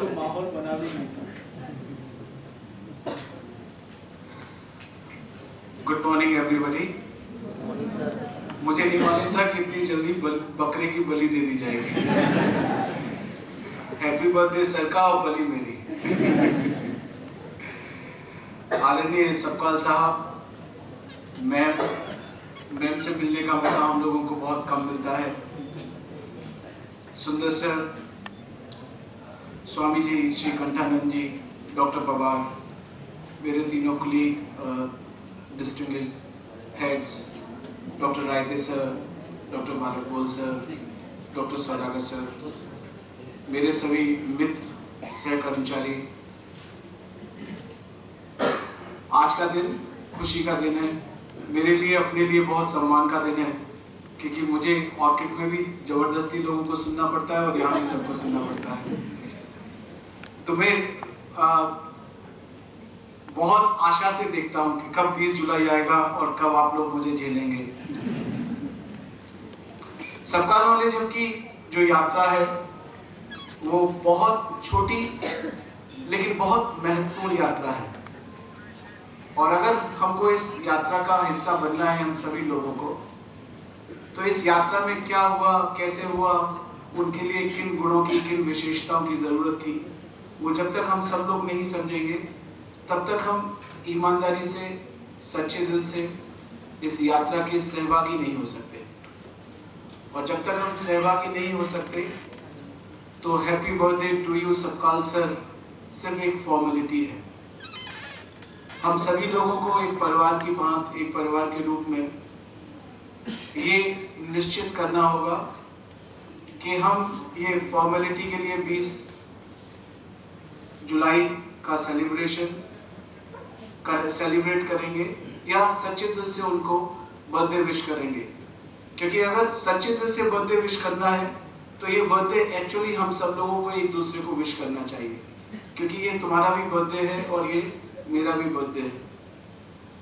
तो माहौल बना देंगे। Good morning everybody. मुझे नहीं मालूम था कि इतनी जल्दी बकरे की बलि दे दी जाएगी। हैप्पी बर्थडे सर का और बलि मेरी। आदरणीय सपकाल साहब, मैम से मिलने का मौका हम लोगों को बहुत कम मिलता है। सुंदर सर, स्वामी जी, श्री कंठानंद जी, डॉक्टर पवार, मेरे तीनों कुलीग, डिस्टिंग्विश्ड हेड्स, डॉक्टर रायते सर, डॉक्टर मालकबोल सर, डॉक्टर सौदागर सर, मेरे सभी मित्र, सहकर्मचारी, आज का दिन खुशी का दिन है। मेरे लिए, अपने लिए बहुत सम्मान का दिन है, क्योंकि मुझे ऑर्किड में भी जबरदस्ती लोगों को सुनना पड़ता है और यहाँ भी सबको सुनना पड़ता है। तो मैं बहुत आशा से देखता हूँ कि कब 20 जुलाई आएगा और कब आप लोग मुझे झेलेंगे। सबका नॉलेज की जो यात्रा है वो बहुत छोटी लेकिन बहुत महत्वपूर्ण यात्रा है, और अगर हमको इस यात्रा का हिस्सा बनना है हम सभी लोगों को, तो इस यात्रा में क्या हुआ, कैसे हुआ, उनके लिए किन गुणों की, किन विशेषताओं की जरूरत थी, वो जब तक हम सब लोग नहीं समझेंगे तब तक हम ईमानदारी से, सच्चे दिल से इस यात्रा के सहभागी नहीं हो सकते। और जब तक हम सहभागी नहीं हो सकते तो happy birthday to you Sapkal sir सिर्फ एक फॉर्मेलिटी है। हम सभी लोगों को एक परिवार की भांति, एक परिवार के रूप में ये निश्चित करना होगा कि हम ये फॉर्मेलिटी के लिए 20 जुलाई का सेलिब्रेट करेंगे या सच्चे दिल से उनको बर्थडे विश करेंगे। क्योंकि अगर सच्चे दिल से बर्थडे विश करना है तो ये बर्थडे एक्चुअली हम सब लोगों को एक दूसरे को विश करना चाहिए, क्योंकि ये तुम्हारा भी बर्थडे है और ये मेरा भी बर्थडे है।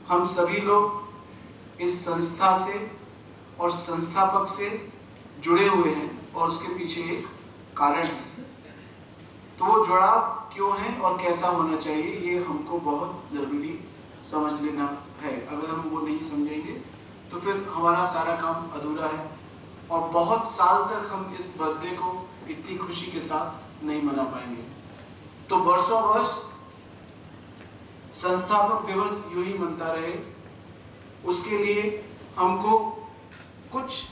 हम सभी लोग इस संस्था से और संस्थापक से जुड़े हुए हैं और उसके पीछे एक कारण है। तो वो जुड़ाव क्यों है और कैसा होना चाहिए, ये हमको बहुत जरूरी समझ लेना है। अगर हम वो नहीं समझेंगे तो फिर हमारा सारा काम अधूरा है और बहुत साल तक हम इस बर्थडे को इतनी खुशी के साथ नहीं मना पाएंगे। तो वर्षों वर्ष संस्थापक दिवस यूं ही मनता रहे, उसके लिए हमको कुछ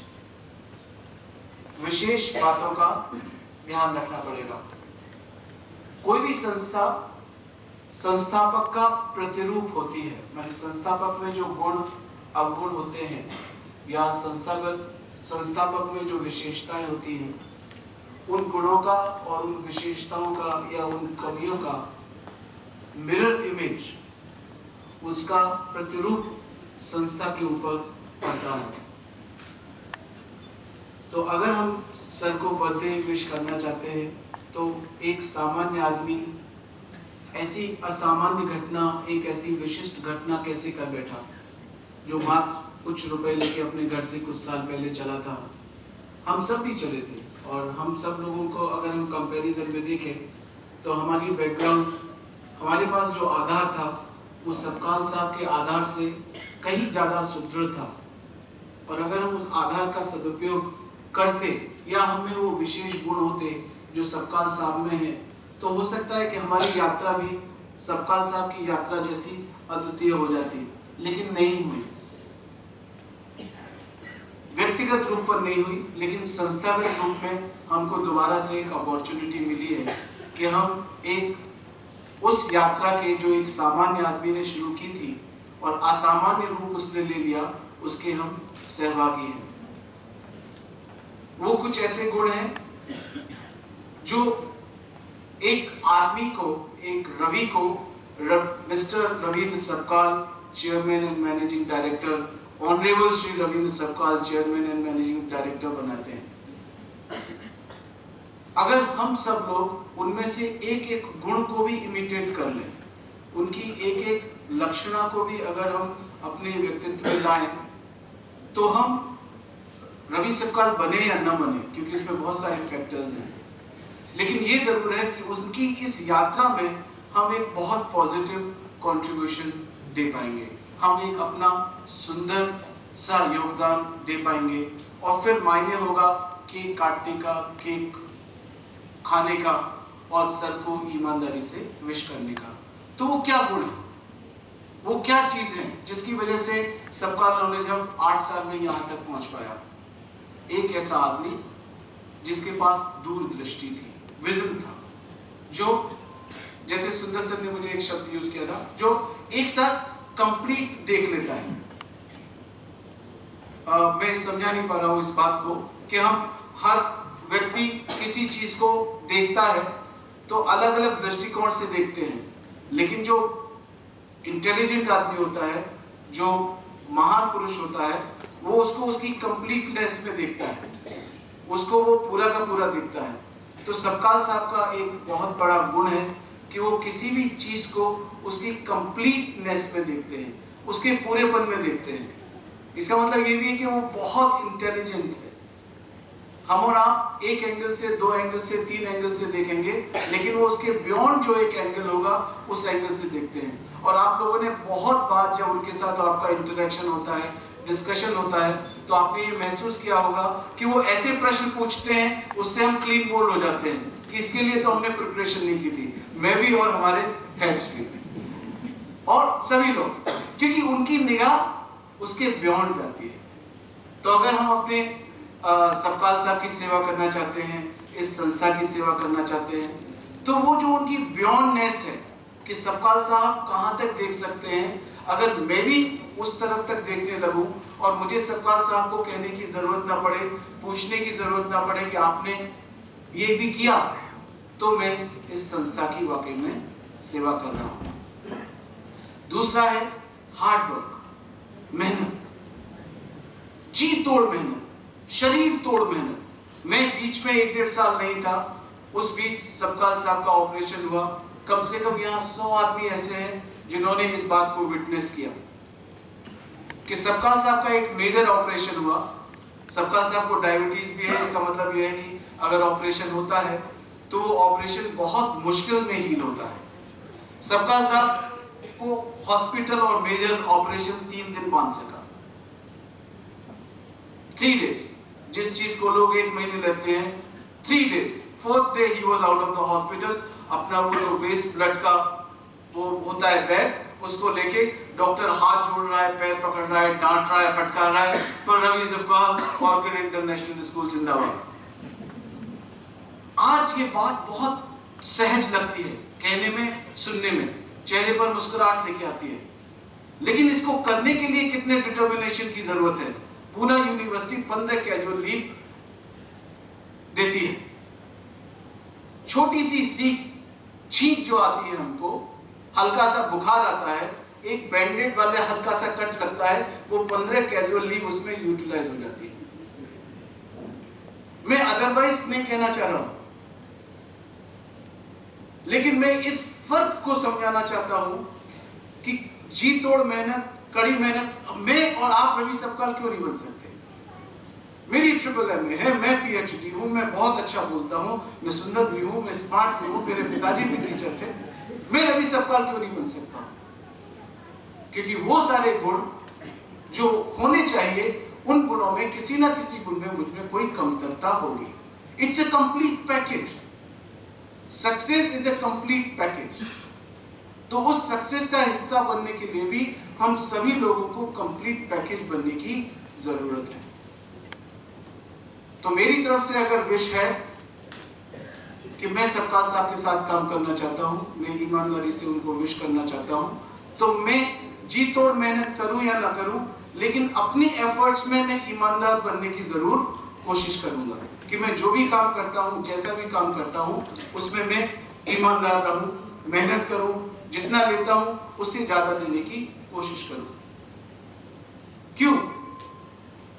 विशेष बातों का ध्यान रखना पड़ेगा। कोई भी संस्था संस्थापक का प्रतिरूप होती है, मतलब संस्थापक में जो गुण अवगुण होते हैं या संस्थापक में जो विशेषताएं होती हैं, उन गुणों का और उन विशेषताओं का या उन कमियों का मिरर इमेज, उसका प्रतिरूप संस्था के ऊपर पड़ता है। तो अगर हम सर को बर्थडे विश करना चाहते हैं तो एक सामान्य आदमी ऐसी असामान्य घटना, एक ऐसी विशिष्ट घटना कैसे कर बैठा, जो मात्र कुछ रुपए लेके अपने घर से कुछ साल पहले चला था। हम सब भी चले थे और हम सब लोगों को अगर हम कंपैरिजन में देखें तो हमारी बैकग्राउंड, हमारे पास जो आधार था वो सपकाल साहब के आधार से कहीं ज़्यादा सुदृढ़ था। और अगर हम उस आधार का सदुपयोग करते या हमें वो विशेष गुण होते जो सपकाल साहब में है, तो हो सकता है कि हमारी यात्रा भी सपकाल साहब की यात्रा जैसी अद्वितीय हो जाती, लेकिन नहीं हुई। व्यक्तिगत रूप पर नहीं हुई, लेकिन संस्थागत रूप में हमको दोबारा से एक अपॉर्चुनिटी मिली है कि हम एक उस यात्रा के जो एक सामान्य आदमी ने शुरू की थी और असामान्य रूप उसने ले लिया, उसके हम सहभागी हैं। वो कुछ ऐसे गुण हैं जो एक आदमी को, एक रवि को, mister Ravindra Sapkal, chairman and managing director, honourable Shri Ravindra Sapkal, chairman and managing director बनाते हैं। अगर हम सब लोग उनमें से एक एक गुण को भी इमिटेट कर लें, उनकी एक एक लक्षणा को भी अगर हम अपने व्यक्तित्व में लाएं, तो हम रवि सपकाल बने या न बने, क्योंकि इसमें बहुत सारे फैक्टर्स हैं। लेकिन ये जरूर है कि उनकी इस यात्रा में हम एक बहुत पॉजिटिव कंट्रीब्यूशन दे पाएंगे, हम एक अपना सुंदर सा योगदान दे पाएंगे। और फिर मायने होगा केक काटने का, केक खाने का और सर को ईमानदारी से विश करने का। तो वो क्या गुण है, वो क्या चीज है जिसकी वजह से सबका नॉलेज हम 8 साल में यहां तक पहुंच पाया? एक ऐसा आदमी जिसके पास दूरदृष्टि थी, विजन था, जो जैसे सुंदर सर ने मुझे एक शब्द यूज किया था, जो एक साथ कंप्लीट देख लेता है। मैं समझा नहीं पा रहा हूं इस बात को कि हम हर व्यक्ति किसी चीज को देखता है तो अलग अलग दृष्टिकोण से देखते हैं, लेकिन जो इंटेलिजेंट आदमी होता है, जो महान पुरुष होता है, वो उसको उसकी कंप्लीटनेस में देखता है, उसको वो पूरा का पूरा देखता है। तो सबकाल साहब का एक बहुत बड़ा गुण है कि वो किसी भी चीज को उसकी कंप्लीटनेस में देखते हैं, उसके पूरेपन में देखते हैं। इसका मतलब ये भी है कि वो बहुत इंटेलिजेंट है। हम और आप एक एंगल से, 2 एंगल से, 3 एंगल से देखेंगे, लेकिन वो उसके बियॉन्ड जो एक एंगल होगा उस एंगल से देखते हैं। और आप लोगों ने बहुत बार जब उनके साथ आपका इंटरेक्शन होता है, डिस्कशन होता है, तो आपने ये महसूस किया होगा कि वो ऐसे प्रश्न पूछते हैं उससे हम क्लीन बोल्ड हो जाते हैं कि इसके लिए तो हमने प्रिपरेशन नहीं की थी, मैं भी और हमारे हेड्स भी और सभी लोग, क्योंकि उनकी निगाह उसके बियॉन्ड जाती है। तो अगर हम अपने सबकाल साहब की सेवा करना चाहते हैं, इस संस्था की सेवा करना चाहते हैं, तो वो जो उनकी बियॉन्डनेस है कि सबकाल साहब कहाँ तक देख सकते हैं, अगर मैं भी उस तरफ तक देखने लगूं और मुझे सबकाल साहब को कहने की जरूरत ना पड़े, पूछने की जरूरत ना पड़े कि आपने ये भी किया, तो मैं इस संस्था की वाकई में सेवा कर रहा हूं। दूसरा है हार्ड वर्क, मेहनत, जी तोड़ मेहनत, शरीर तोड़ मेहनत। मैं बीच में 1-1.5 साल नहीं था, उस बीच सबकाल साहब का ऑपरेशन हुआ। कम से कम यहाँ 100 आदमी ऐसे हैं जिन्होंने इस बात को विटनेस किया कि सबकाल साहब का एक मेजर ऑपरेशन हुआ। सबकाल साहब को डायबिटीज भी है, इसका मतलब यह है कि अगर ऑपरेशन होता है तो वो ऑपरेशन बहुत मुश्किल में हील होता है। सबकाल साहब को हॉस्पिटल और मेजर ऑपरेशन 3 दिन बांध सका, 3 डेज, जिस चीज को लोग 1 महीने लेते हैं, 3 days. 4th day he was out of the hospital. अपना वो जो वेस्ट ब्लड का वो होता है बैग, उसको लेके डॉक्टर हाथ जोड़ रहा है, पैर पकड़ रहा है, डांट रहा है, फटकार रहा है, पर Ravi Sabkal orchid international school जिंदाबाद। आज ये बात बहुत सहज लगती है कहने में, सुनने में, चेहरे पर मुस्कुराहट लेके आती है, लेकिन इसको करने के लिए कितने डिटर्मिनेशन की जरूरत है। पूना यूनिवर्सिटी 15 कैजुअल लीव देती है। छोटी सी छींक जो आती है हमको, हल्का सा बुखार आता है, एक बैंडेड वाले हल्का सा कट लगता है, वो 15 कैजुअल लीव उसमें यूटिलाइज हो जाती है। मैं अदरवाइज नहीं कहना चाह रहा हूं, लेकिन मैं इस फर्क को समझाना चाहता हूं कि जी तोड़ मेहनत, कड़ी मेहनत, मैं और आप रवि सबकाल क्यों नहीं बन सकते? मेरी ट्रिपल MA है, मैं PhD हूं, मैं बहुत अच्छा बोलता हूं, मैं सुंदर भी हूं, मैं स्मार्ट भी हूं, मेरे पिताजी भी टीचर थे, मैं रवि सबकाल क्यों नहीं बन सकता? क्योंकि वो सारे गुण जो होने चाहिए, उन गुणों में किसी ना किसी गुण में मुझ में कोई कमतरता होगी। It's a complete package. Success is a complete package. तो उस सक्सेस का हिस्सा बनने के लिए भी हम सभी लोगों को कंप्लीट पैकेज बनने की जरूरत है। तो मेरी तरफ से अगर विश है कि मैं सबकाल साहब के साथ काम करना चाहता हूं, मैं ईमानदारी से उनको विश करना चाहता हूं, तो मैं जी तोड़ मेहनत करूं या ना करूं, लेकिन अपनी एफर्ट्स में मैं ईमानदार बनने की जरूर कोशिश करूंगा कि मैं जो भी काम करता हूं, जैसा भी काम करता हूं, उसमें मैं ईमानदार रहूं, मेहनत करूं, जितना लेता हूं उससे ज्यादा देने की कोशिश करूं। क्यों?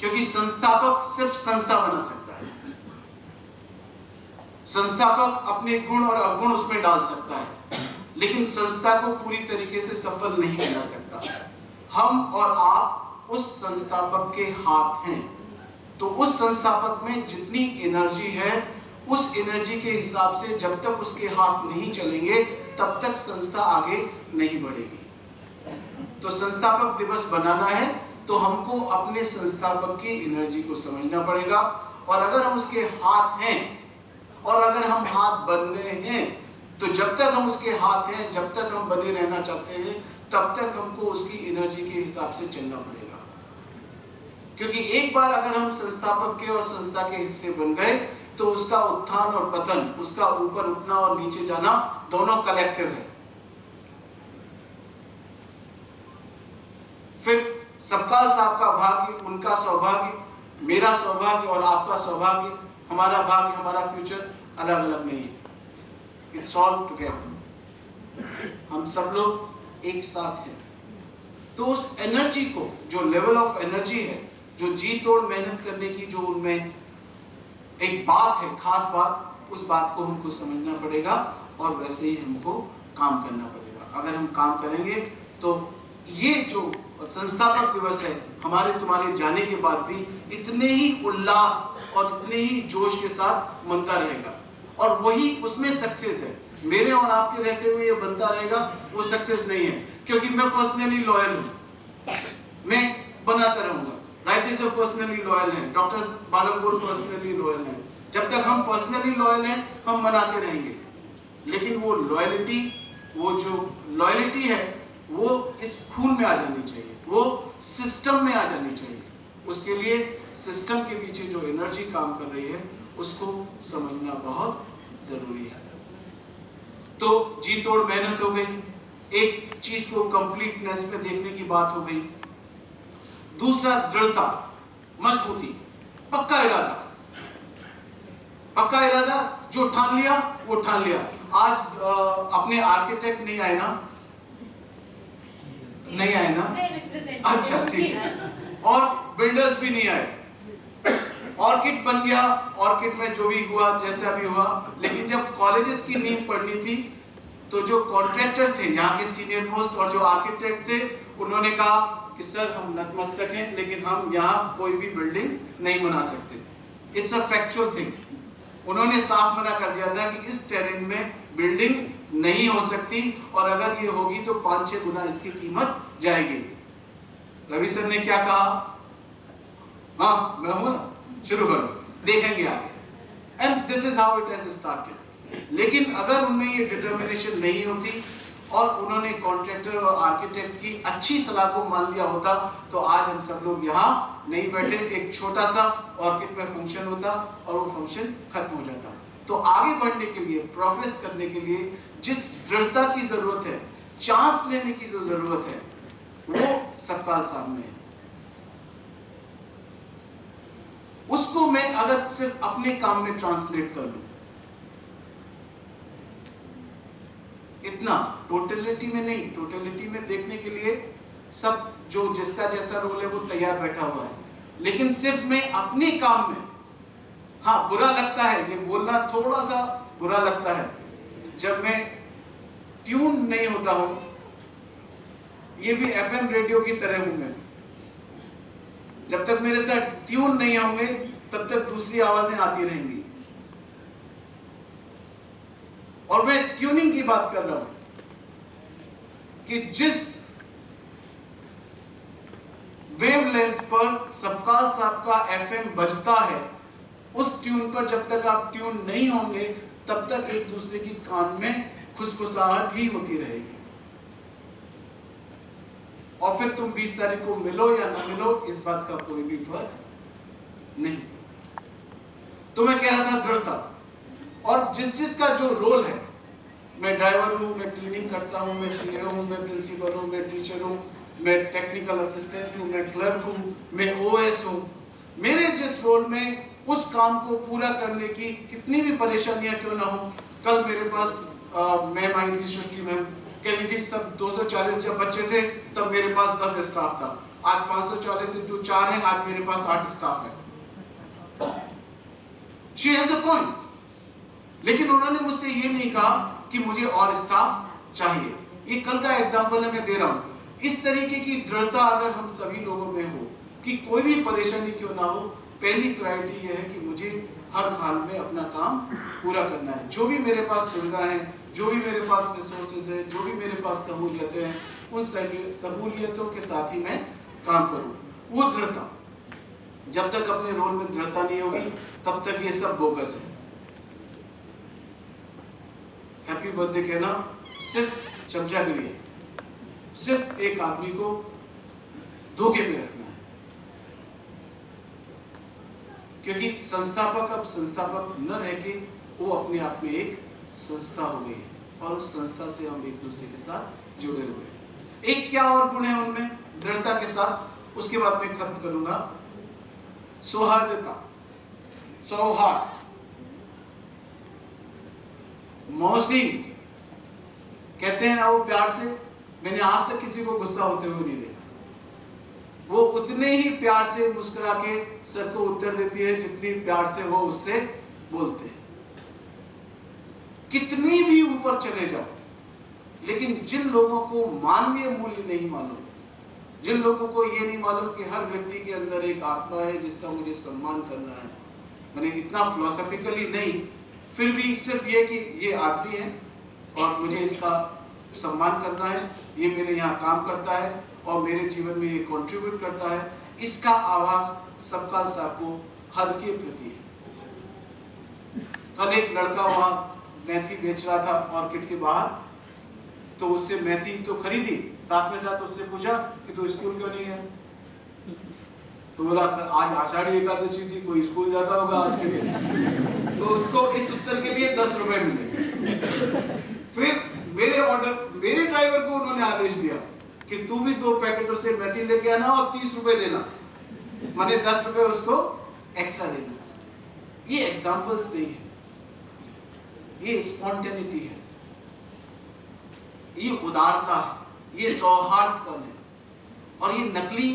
क्योंकि संस्थापक सिर्फ संस्था बना सकता है। संस्थापक अपने गुण और अवगुण उसमें डाल सकता है, लेकिन संस्था को पूरी तरीके से सफल नहीं बना सकता। हम और आप उस संस्थापक के हाथ हैं। तो उस संस्थापक में जितनी एनर्जी है उस एनर्जी के हिसाब से जब तक उसके हाथ नहीं चलेंगे तब तक संस्था आगे नहीं बढ़ेगी। तो संस्थापक दिवस बनाना है तो हमको अपने संस्थापक की एनर्जी को समझना पड़ेगा, और अगर हम उसके हाथ हैं और अगर हम हाथ बन रहे हैं तो जब तक हम उसके हाथ हैं, जब तक हम बने रहना चाहते हैं, तब तक हमको उसकी एनर्जी के हिसाब से चलना पड़ेगा। क्योंकि एक बार अगर हम संस्थापक के और संस्था के हिस्से बन गए तो उसका उत्थान और पतन, उसका ऊपर उठना और नीचे जाना दोनों कलेक्टिव है। फिर सबका साहब का भाग्य, उनका सौभाग्य, मेरा सौभाग्य और आपका सौभाग्य, हमारा भाग्य, हमारा फ्यूचर अलग अलग नहीं है। इट्स ऑल टुगेदर, हम सब लोग एक साथ हैं। तो उस एनर्जी को, जो लेवल ऑफ एनर्जी है, जो जी तोड़ मेहनत करने की जो उनमें एक बात है, खास बात, उस बात को हमको समझना पड़ेगा और वैसे ही हमको काम करना पड़ेगा। अगर हम काम करेंगे तो ये जो संस्थापक दिवस है हमारे तुम्हारे जाने के बाद भी इतने ही उल्लास और इतने ही जोश के साथ मनता रहेगा, और वही उसमें सक्सेस है। मेरे और आपके रहते हुए ये बनता रहेगा, वो सक्सेस नहीं है, क्योंकि मैं पर्सनली लॉयल हूं, मैं बनाता रहूंगा। राइट सर पर्सनली लॉयल हैं, डॉक्टर बालकपुर पर्सनली लॉयल हैं। जब तक हम पर्सनली लॉयल हैं हम बनाते रहेंगे, लेकिन वो लॉयलिटी, वो जो लॉयलिटी है वो इस खून में आ जानी चाहिए, वो सिस्टम में आ जानी चाहिए। उसके लिए सिस्टम के पीछे जो एनर्जी काम कर रही है उसको समझना बहुत जरूरी है। तो जी तोड़ मेहनत हो गई, एक चीज को कंप्लीटनेस में देखने की बात हो गई। दूसरा दृढ़ता, मजबूती, पक्का इरादा। पक्का इरादा, जो ठान लिया वो ठान लिया। आज अपने आर्किटेक्ट नहीं आए ना? नहीं आए ना? अच्छा ठीक है। और बिल्डर्स भी नहीं आए। ऑर्किड बन गया, ऑर्किड में जो भी हुआ जैसा भी हुआ, लेकिन जब कॉलेजेस की नींव पड़नी थी तो जो कॉन्ट्रैक्टर थे, यहाँ के सीनियर मोस्ट और जो आर्किटेक्ट थे, उन्होंने कहा कि सर हम नतमस्तक हैं, लेकिन हम यहाँ कोई भी बिल्डिंग नहीं बना सकते। It's a factual thing. उन्होंने साफ मना कर दिया था कि इस टेरेन में बिल्डिंग नहीं हो सकती, और अगर ये होगी तो 5-6 गुना इसकी कीमत जाएगी। रवि सर ने क्या कहा? हाँ मैं हूं ना, शुरू करो, देखेंगे आगे। And this is how it has started. लेकिन अगर उनमें ये डिटर्मिनेशन नहीं होती और उन्होंने कॉन्ट्रैक्टर और आर्किटेक्ट की अच्छी सलाह को मान लिया होता तो आज हम सब लोग यहाँ नहीं बैठे। एक छोटा सा ऑर्किड में फंक्शन होता और वो फंक्शन खत्म हो जाता। तो आगे बढ़ने के लिए, प्रोग्रेस करने के लिए जिस दृढ़ता की जरूरत है, चांस लेने की जो जरूरत है, वो सबका सामने है। उसको मैं अगर सिर्फ अपने काम में ट्रांसलेट कर लूं, इतना टोटलिटी में नहीं, टोटलिटी में देखने के लिए सब जो जिसका जैसा रोल है वो तैयार बैठा हुआ है, लेकिन सिर्फ मैं अपने काम में, हाँ बुरा लगता है ये बोलना, थोड़ा सा बुरा लगता है जब मैं ट्यून नहीं होता हूं। ये भी एफएम रेडियो की तरह हूं मैं, जब तक मेरे साथ ट्यून नहीं होंगे तब तक दूसरी आवाजें आती रहेंगी। और मैं ट्यूनिंग की बात कर रहा हूं कि जिस वेवलेंथ पर सबका सबका एफएम बजता है, उस ट्यून पर जब तक आप ट्यून नहीं होंगे तब तक एक दूसरे की कान में खुसखुसाहट ही होती रहेगी। और फिर तुम 20 तारीख को मिलो या ना मिलो, इस बात का कोई भी फर्क नहीं। तो मैं कह रहा था दृढ़ता, और जिस जिसका जो रोल है, मैं ड्राइवर हूं, मैं क्लीनिंग करता हूं, मैं सीए हूं, मैं प्रिंसिपल हूं, मैं टीचर हूं, मैं टेक्निकल असिस्टेंट हूं, मैं क्लर्क हूं, मैं ओएस हूं, मेरे जिस रोल में उस काम को पूरा करने की कितनी भी परेशानियां क्यों ना हो। कल मेरे पास मैम आई थी, सृष्टि मैम कह रही थी सब 240 जब बच्चे थे तब मेरे पास 10 स्टाफ था, आज 540 इंटू 4 है, आज मेरे पास 8 स्टाफ है। She has a point। लेकिन उन्होंने मुझसे ये नहीं कहा कि मुझे और स्टाफ चाहिए। ये कल का एग्जाम्पल है मैं दे रहा हूं। इस तरीके की दृढ़ता अगर हम सभी लोगों में हो कि कोई भी परेशानी क्यों ना हो, पहली प्रायोरिटी यह है कि मुझे हर हाल में अपना काम पूरा करना है। जो भी मेरे पास सुविधा है, जो भी मेरे पास रिसोर्सेज है, जो भी मेरे पास सहूलियतें हैं, उन सहूलियतों के साथ ही मैं काम करूं। वो दृढ़ता, जब तक अपने रोल में दृढ़ता नहीं होगी तब तक ये सब बोगस है। हैप्पी बर्थडे कहना सिर्फ चमचागिरी है, सिर्फ एक आदमी को धोखे में रखना है, क्योंकि संस्थापक अब संस्थापक न रह के वो अपने आप में एक संस्था हो गई है और उस संस्था से हम एक दूसरे के साथ जुड़े हुए हैं। एक क्या और गुण है उनमें दृढ़ता के साथ, उसके बाद मैं खत्म करूंगा। सौहार्दता, सौहार्द, मौसी कहते हैं ना, वो प्यार से, मैंने आज तक किसी को गुस्सा होते हुए नहीं देखा। वो उतने ही प्यार से मुस्कुरा के सर को उत्तर देती है जितनी प्यार से वो उससे बोलते हैं। कितनी भी ऊपर चले जाओ, लेकिन जिन लोगों को मानवीय मूल्य नहीं मालूम, जिन लोगों को ये नहीं मालूम कि हर व्यक्ति के अंदर एक आत्मा है जिसका मुझे सम्मान करना है, मैंने इतना फिलोसॉफिकली नहीं, फिर भी सिर्फ ये कि ये आदमी है और मुझे इसका सम्मान करना है, ये मेरे यहाँ काम करता है और मेरे जीवन में ये कंट्रीब्यूट करता है, इसका आवाज सबका साको हर के प्रति है। कल एक लड़का वहां मेथी बेच रहा था मार्केट के बाहर, तो उससे मेथी तो खरीदी, साथ में साथ उससे पूछा कि तू स्कूल क्यों नहीं है? तो बोला आज आषाढ़ी एकादशी थी, कोई स्कूल जाता होगा आज के लिए। तो उसको इस उत्तर के लिए 10 रुपए मिले। फिर मेरे ड्राइवर को उन्होंने आदेश दिया कि तू भी 2 पैकेटों से मेथी लेके आना और 30 रुपए देना, माने 10 रुपए उसको एक्स्ट्रा देना। ये एग्जाम्पल्स नहीं है, ये स्पॉन्टेनिटी है, ये उदारता है, ये सौहार्दपन है, और ये नकली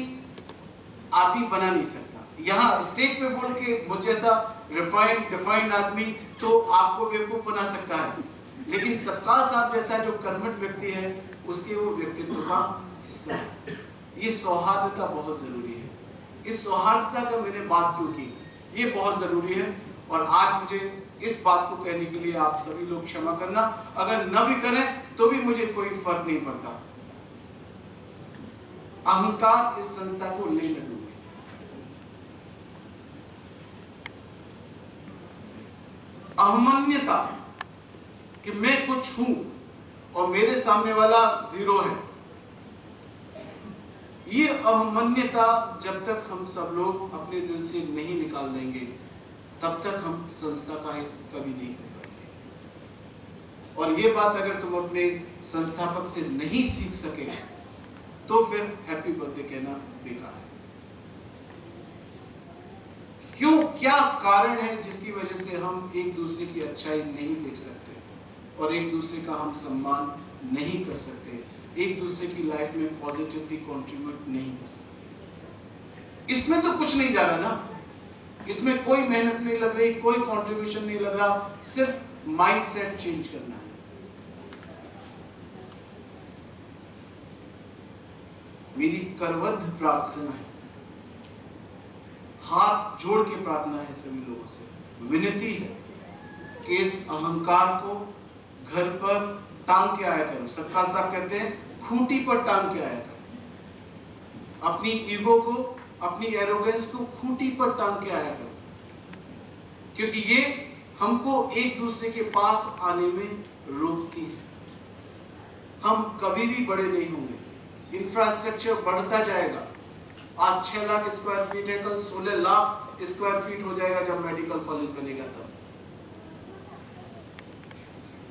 आदमी बना नहीं सकता। यहाँ स्टेज पे बोल के मुझ जैसा डिफाइंड आदमी तो आपको बेवकूफ बना सकता है, लेकिन सबका साथ जैसा जो कर्मठ व्यक्ति है उसके वो व्यक्तित्व का हिस्सा है। ये सौहार्दता बहुत जरूरी है। इस सौहार्दता का मैंने बात क्यों की, ये बहुत जरूरी है, और आज मुझे इस बात को कहने के लिए आप सभी लोग क्षमा करना, अगर न भी करें तो भी मुझे कोई फर्क नहीं पड़ता। अहंकार इस संस्था को ले दूंगी। अहमन्यता कि मैं कुछ हूं और मेरे सामने वाला 0 है, ये अहमन्यता जब तक हम सब लोग अपने दिल से नहीं निकाल देंगे तब तक हम संस्था का हित कभी नहीं कर पाएंगे। और ये बात अगर तुम अपने संस्थापक से नहीं सीख सके तो फिर हैप्पी बर्थडे कहना बेकार है। क्यों, क्या कारण है जिसकी वजह से हम एक दूसरे की अच्छाई नहीं देख सकते और एक दूसरे का हम सम्मान नहीं कर सकते, एक दूसरे की लाइफ में पॉजिटिवली कंट्रीब्यूट नहीं कर सकते? इसमें तो कुछ नहीं जा रहा ना, इसमें कोई मेहनत नहीं लग रही, कोई कंट्रीब्यूशन नहीं लग रहा, सिर्फ माइंडसेट चेंज करना है। मेरी करवद्ध प्रार्थना है, हाथ जोड़ के प्रार्थना है सभी लोगों से, विनती है कि इस अहंकार को घर पर टांग के आया करो। सतपाल साहब कहते हैं खूंटी पर टांग के आया करो, अपनी ईगो को, अपनी एरोगेंस को खूंटी पर टांग के आया करो, क्योंकि ये हमको एक दूसरे के पास आने में रोकती है। हम कभी भी बड़े नहीं होंगे, इंफ्रास्ट्रक्चर बढ़ता जाएगा। आज 6 लाख स्क्वायर फीट है, कल 16 लाख स्क्वायर फीट हो जाएगा जब मेडिकल कॉलेज बनेगा तब।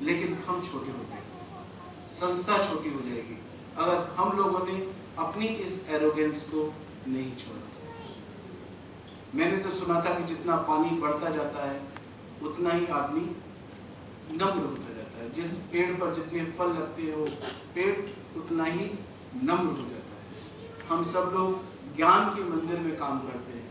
लेकिन हम छोटे हो जाएंगे, संस्था छोटी हो जाएगी अगर हम लोगों ने अपनी इस एरोगेंस को नहीं छोड़ा। मैंने तो सुना था कि जितना पानी बढ़ता जाता है उतना ही आदमी नम्र होता जाता है। जिस पेड़ पर जितने फल लगते हैं वो पेड़ उतना ही नम्र हो जाता है। हम सब लोग ज्ञान के मंदिर में काम करते हैं।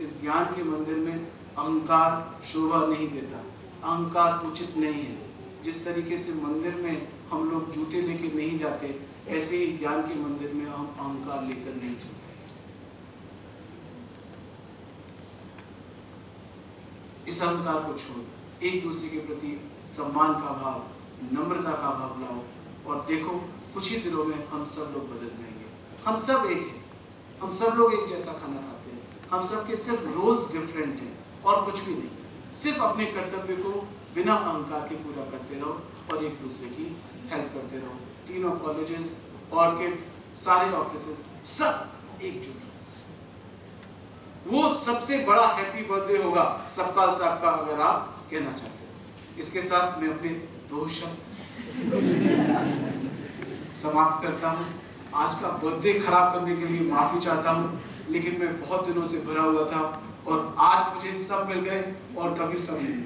इस ज्ञान के मंदिर में अहंकार शोभा नहीं देता, अहंकार उचित नहीं है। जिस तरीके से मंदिर में हम लोग जूते लेके नहीं जाते, ऐसे ही ज्ञान के मंदिर में हम अहंकार लेकर नहीं चलते। इस अहंकार को छोड़ो, एक दूसरे के प्रति सम्मान का भाव, नम्रता का भाव लाओ, और देखो कुछ ही दिनों में हम सब लोग बदल जाएंगे। हम सब एक हैं, हम सब लोग एक जैसा खाना खाते हैं, हम सब के सिर्फ रोल्स डिफरेंट हैं और कुछ भी नहीं। सिर्फ अपने कर्तव्य को बिना अहंकार के पूरा करते रहो और एक दूसरे की हेल्प करते रहो। तीनों कॉलेजेस, ऑर्किड, सारे ऑफिसेस सब एकजुट। वो सबसे बड़ा हैप्पी बर्थडे होगा सबका सबका, अगर आप कहना चाहते हो। इसके साथ मैं अपने 2 शब्द समाप्त करता हूँ। आज का बर्थडे खराब करने के लिए माफी चाहता हूँ, लेकिन मैं बहुत दिनों से भरा हुआ था और आज मुझे सब मिल गए और कभी सब नहीं।